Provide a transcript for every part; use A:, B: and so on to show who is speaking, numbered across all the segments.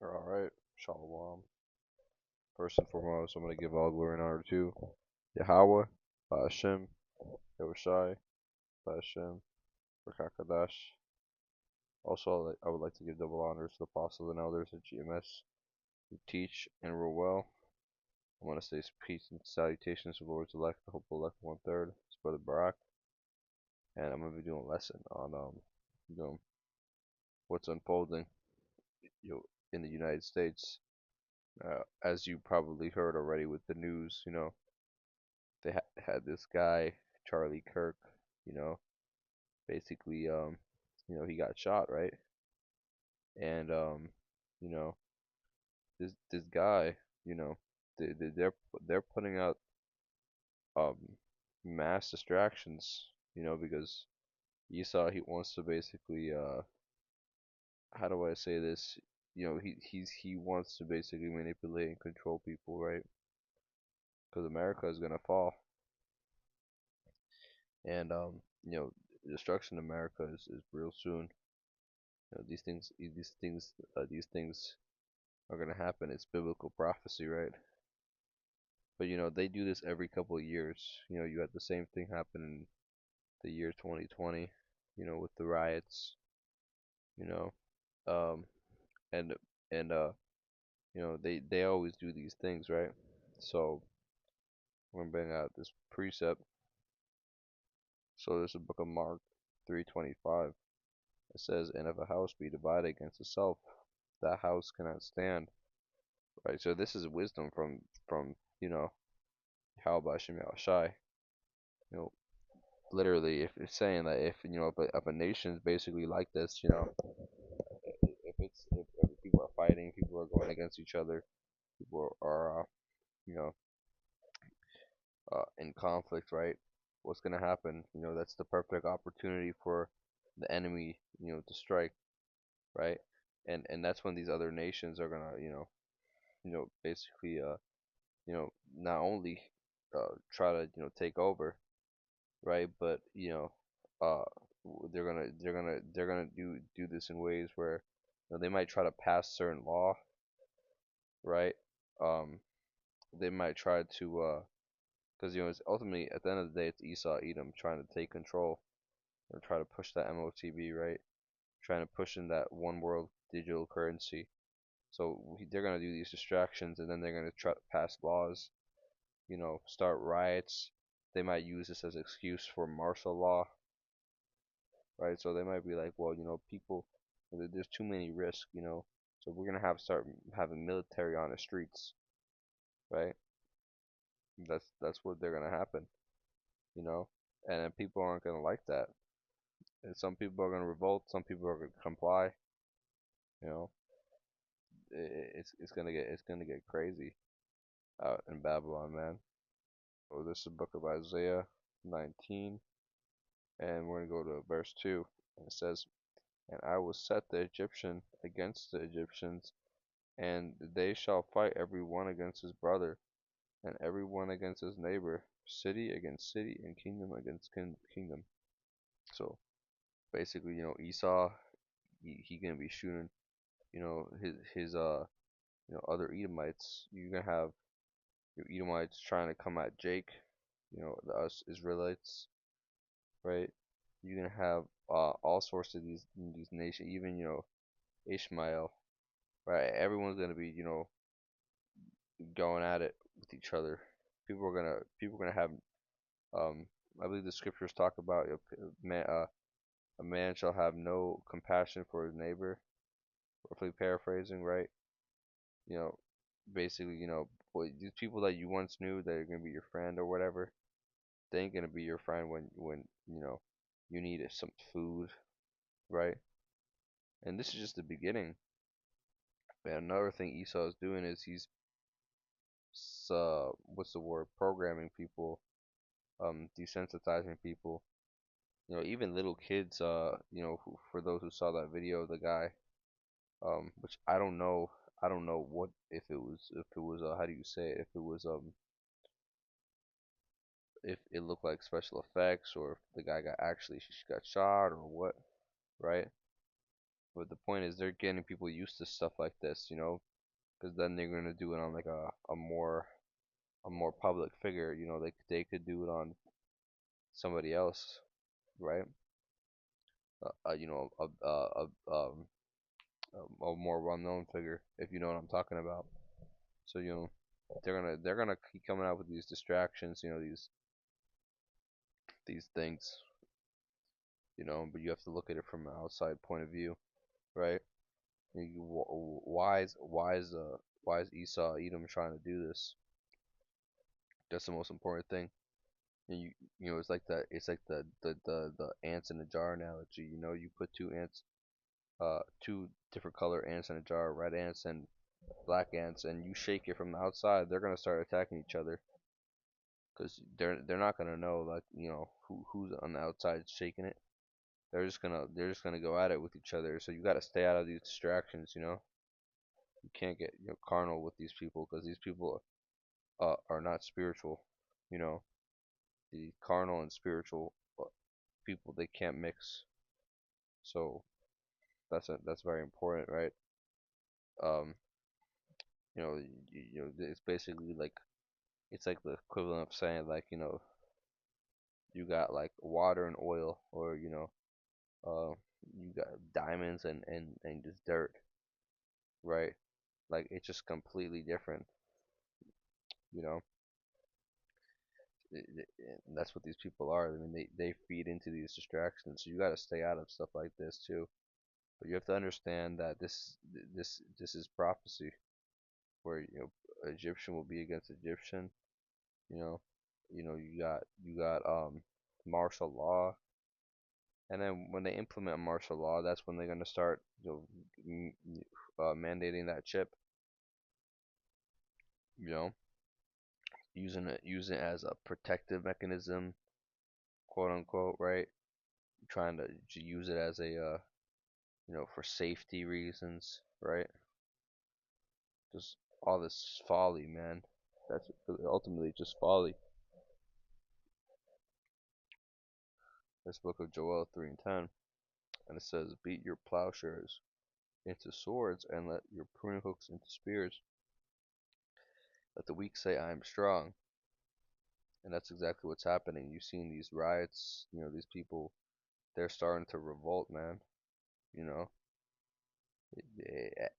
A: Alright, Shalom. First and foremost, I'm going to give all glory and honor to Yahweh, Hashem, Yahushai, Hashem, Rakakadash. Also, I would like to give double honors to the apostles and elders at GMS who teach and rule well. I want to say peace and salutations to the Lord's elect, the hopeful elect one third, his brother Barak, and I'm going to be doing a lesson on you know, what's unfolding you know, in the United States. As you probably heard already with the news, they had this guy Charlie Kirk, you know, basically he got shot, right? And you know this guy, you know, they're putting out um mass distractions, because Esau he wants to basically how do I say this? He wants to basically manipulate and control people, right? Because America is gonna fall, and destruction of America is real soon. These things are gonna happen. It's biblical prophecy, right? But they do this every couple of years. You had the same thing happen in the year 2020. With the riots. You know, um, and and they always do these things, right? So I'm gonna bring out this precept. So there's a book of Mark 3:25. It says, "And if a house be divided against itself, that house cannot stand." Right. So this is wisdom from how about Shem Shai. You know, literally, if it's saying that if a nation is basically like this, if people are fighting, people are going against each other, people are you know in conflict, right? What's gonna happen? That's the perfect opportunity for the enemy, to strike, right? And that's when these other nations are gonna, basically, not only try to, take over, right? But uh, they're gonna do this in ways where they might try to pass certain law, right? Um, they might try to because it's ultimately at the end of the day it's Esau Edom trying to take control or try to push that MOTB, right? Trying to push in that one world digital currency. So they're gonna do these distractions and then they're gonna try to pass laws, start riots. They might use this as an excuse for martial law, right? So they might be like, well, people, there's too many risks, so we're gonna have start having military on the streets, right? That's what they're gonna happen, you know, and then people aren't gonna like that. And some people are gonna revolt, some people are gonna comply, you know. It's gonna get crazy out in Babylon, man. So this is the book of Isaiah 19, and we're gonna go to verse 2, and it says, "And I will set the Egyptian against the Egyptians, and they shall fight every one against his brother, and every one against his neighbor, city against city, and kingdom against kingdom." So basically, Esau, he gonna be shooting, his other Edomites. You're gonna have your Edomites trying to come at Jake, the us Israelites, right? You're gonna have all sorts of these nations, even Ishmael, right? Everyone's gonna be going at it with each other. People are gonna have um. I believe the scriptures talk about a man shall have no compassion for his neighbor. Roughly paraphrasing, right? You know, basically, these people that you once knew that are gonna be your friend or whatever, they ain't gonna be your friend when you need some food, right? And this is just the beginning. And another thing Esau is doing is he's what's the word? Programming people, desensitizing people. Even little kids. For those who saw that video, the guy, which I don't know what if it was how do you say it? If it was if it looked like special effects or if the guy got actually got shot or what, right? But the point is, they're getting people used to stuff like this, you know, because then they're gonna do it on like a more public figure, you know, they could do it on somebody else, right? You know, a more well-known figure, if you know what I'm talking about. So you know, they're gonna keep coming out with these distractions, you know, these things, you know, but you have to look at it from an outside point of view, right? Why is Esau Edom trying to do this? That's the most important thing. And you know, it's like the ants in a jar analogy. You know, you put two different color ants in a jar, red ants and black ants, and you shake it from the outside, they're gonna start attacking each other because they're not gonna know, like, you know, who's on the outside shaking it. They're just gonna go at it with each other. So you got to stay out of these distractions. You know, you can't get, you know, carnal with these people because these people are not spiritual. You know, the carnal and spiritual people, they can't mix. So that's very important, right? Um, you know, you know, it's basically like it's like the equivalent of saying, like, you know, you got like water and oil, or you know, uh, you got diamonds and just dirt, right? Like it's just completely different, you know. And that's what these people are. I mean, they feed into these distractions. So you got to stay out of stuff like this too. But you have to understand that this is prophecy, where you know Egyptian will be against Egyptian. You know, you got martial law, and then when they implement martial law, that's when they're gonna start, you know, mandating that chip. You know, using it as a protective mechanism, quote unquote, right? Trying to use it as a you know, for safety reasons, right? Just all this folly, man. That's ultimately just folly. This book of Joel 3 and 10, and it says, "Beat your plowshares into swords, and let your pruning hooks into spears. Let the weak say, I am strong." And that's exactly what's happening. You've seen these riots. You know, these people, they're starting to revolt, man. You know,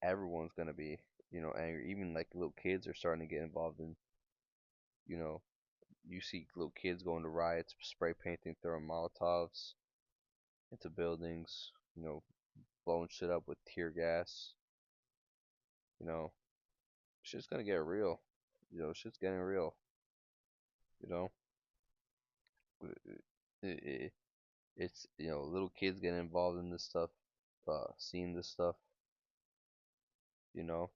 A: everyone's gonna be, you know, angry. Even like little kids are starting to get involved in, you know, you see little kids going to riots, spray painting, throwing Molotovs into buildings, you know, blowing shit up with tear gas. You know, shit's gonna get real. You know, shit's getting real. You know, it, it's, you know, little kids getting involved in this stuff, seeing this stuff. You know,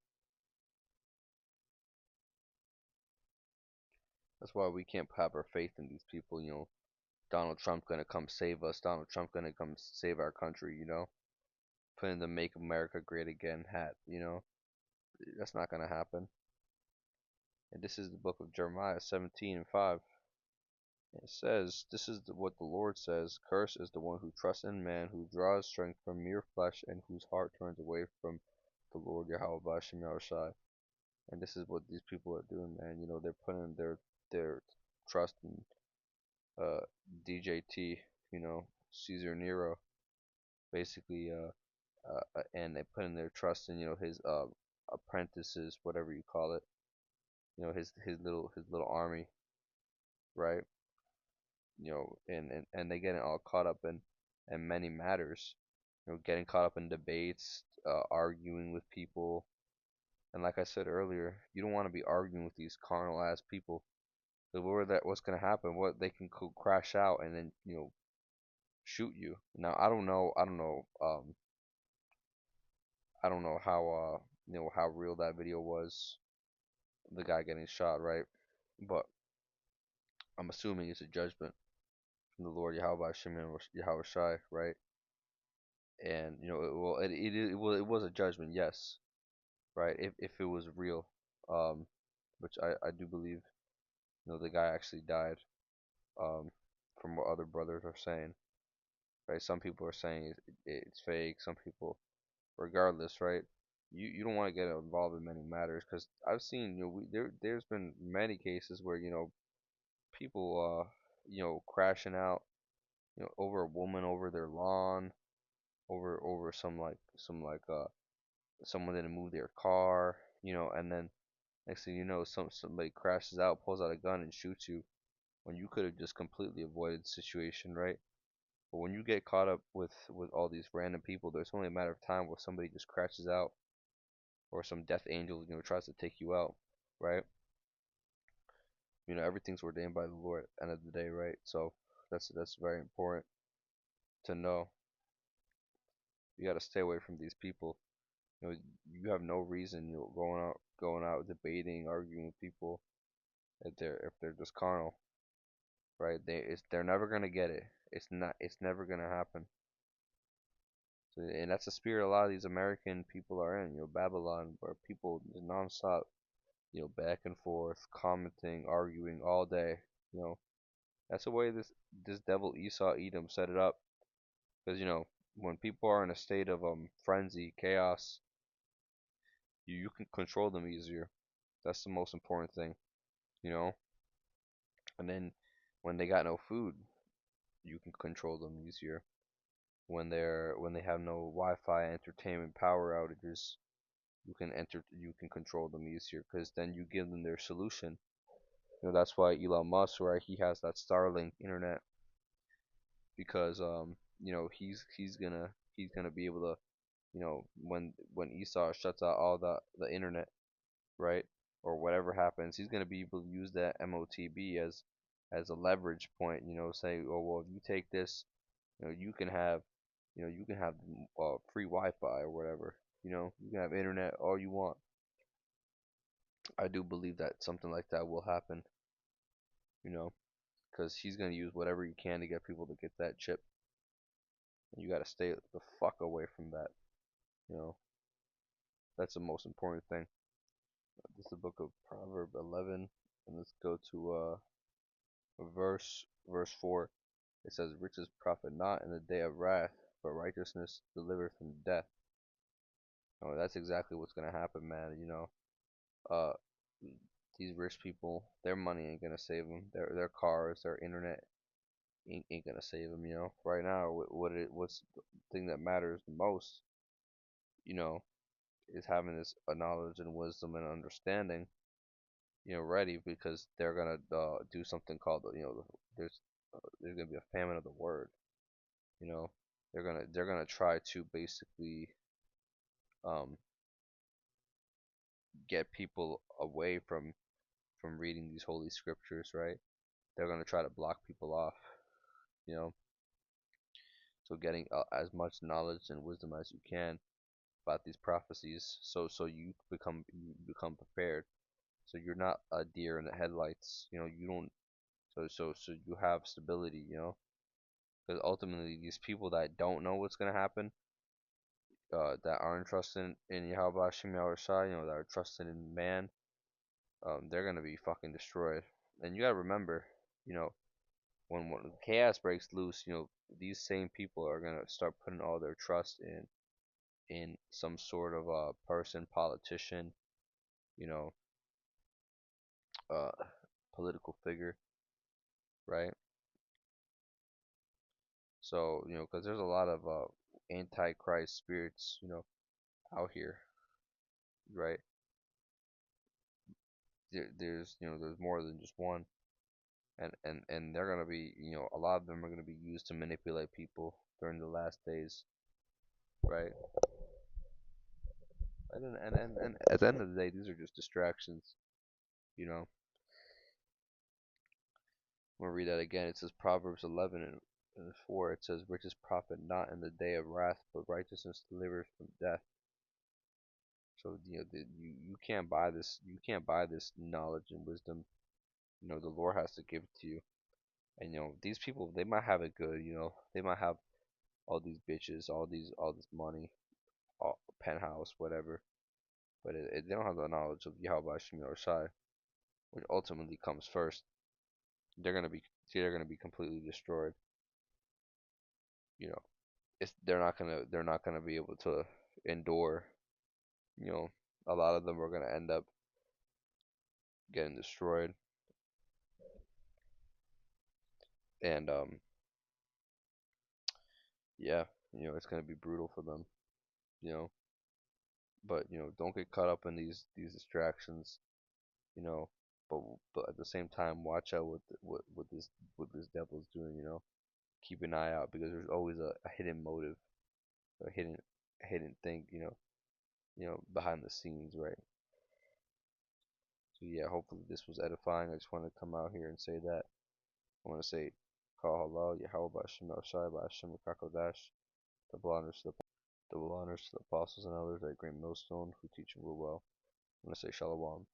A: that's why we can't have our faith in these people. You know, Donald Trump gonna come save us. Donald Trump gonna come save our country. You know, putting the "Make America Great Again" hat. You know, that's not gonna happen. And this is the book of Jeremiah 17 and 5. It says, "This is what the Lord says: Cursed is the one who trusts in man, who draws strength from mere flesh, and whose heart turns away from the Lord Yahweh Bashem Yahushai." And this is what these people are doing, man. You know, they're putting their trust in uh, DJT, you know, Caesar Nero, basically, and they put in their trust in, you know, his apprentices, whatever you call it, you know, his little army, right? You know, and they get all caught up in many matters, you know, getting caught up in debates, arguing with people. And like I said earlier, you don't want to be arguing with these carnal ass people. Because what's gonna happen? What they can crash out and then, you know, shoot you. Now I don't know how you know, how real that video was, the guy getting shot, right? But I'm assuming it's a judgment from the Lord Yahweh Shimon Yahweh Shai, right? And you know, it was a judgment, yes, right? If it was real, um, which I do believe, you know, the guy actually died, um, from what other brothers are saying, right? Some people are saying it's fake. Some people, regardless, right? You don't want to get involved in many matters because I've seen, there's been many cases where, people, crashing out, over a woman, over their lawn, over some someone didn't move their car, and then next thing you know, somebody crashes out, pulls out a gun and shoots you when you could have just completely avoided the situation, right? But when you get caught up with all these random people, there's only a matter of time where somebody just crashes out or some death angel, tries to take you out, right? Everything's ordained by the Lord at the end of the day, right? So that's very important to know. You got to stay away from these people. You have no reason, going out debating, arguing with people if they're just carnal, right? They're never gonna get it. It's never gonna happen. So, and that's the spirit a lot of these American people are in, Babylon, where people just nonstop, back and forth, commenting, arguing all day. You know, that's the way this devil Esau Edom set it up. Because when people are in a state of frenzy, chaos, you can control them easier. That's the most important thing, you know. And then when they got no food, you can control them easier. When they have no Wi-Fi, entertainment, power outages, you can control them easier because then you give them their solution. That's why Elon Musk, right? He has that Starlink internet because he's gonna be able to, when Esau shuts out all the internet, right? Or whatever happens, he's gonna be able to use that MOTB as a leverage point. Say, oh well, if you take this, you can have free Wi-Fi or whatever. You can have internet all you want. I do believe that something like that will happen. You know, because he's gonna use whatever he can to get people to get that chip. And you gotta stay the fuck away from that. You know, that's the most important thing. This is the book of Proverbs 11, and let's go to verse 4. It says, "Riches profit not in the day of wrath, but righteousness delivereth from death." Oh, that's exactly what's gonna happen, man. Uh, these rich people, their money ain't gonna save them. Their cars, their internet ain't gonna save them. Right now, what's the thing that matters the most? You know, is having this knowledge and wisdom and understanding. Ready because they're gonna do something called there's gonna be a famine of the word. You know, they're gonna try to basically um get people away from reading these holy scriptures, right? They're gonna try to block people off. You know, so getting as much knowledge and wisdom as you can about these prophecies, so you become prepared. So you're not a deer in the headlights. You don't. So you have stability. Because ultimately these people that don't know what's gonna happen, that aren't trusting in Yahweh Hashem Yahushua, that are trusting in man, they're gonna be fucking destroyed. And you gotta remember, you know, when chaos breaks loose, these same people are gonna start putting all their trust in some sort of person, politician, you know, uh, political figure, right? So, because there's a lot of antichrist spirits, out here, right? There's more than just one, and they're gonna be, a lot of them are gonna be used to manipulate people during the last days, right? And at the end of the day, these are just distractions, you know. I'm gonna read that again. It says Proverbs 11 and 4. It says, "Riches profit not in the day of wrath, but righteousness delivers from death." So you can't buy this. You can't buy this knowledge and wisdom. The Lord has to give it to you. And these people, they might have it good. They might have all these bitches, all this money, penthouse, whatever. But they don't have the knowledge of Yahweh Shemi or Shai, which ultimately comes first. They're gonna be they're gonna be completely destroyed. You know, they're not gonna be able to. endure. You know, a lot of them are gonna end up getting destroyed, and yeah, it's gonna be brutal for them. You know, but don't get caught up in these distractions. You know, but at the same time, watch out what this devil's doing. Keep an eye out because there's always a hidden motive, a hidden thing. Behind the scenes, right? So yeah, hopefully this was edifying. I just wanted to come out here and say that. I want to say, Call Halal, Yahweh Hashem Shai Hashem Kakodash, double honors to the apostles and elders at Great Millstone who teach and rule well. I want to say Shalom.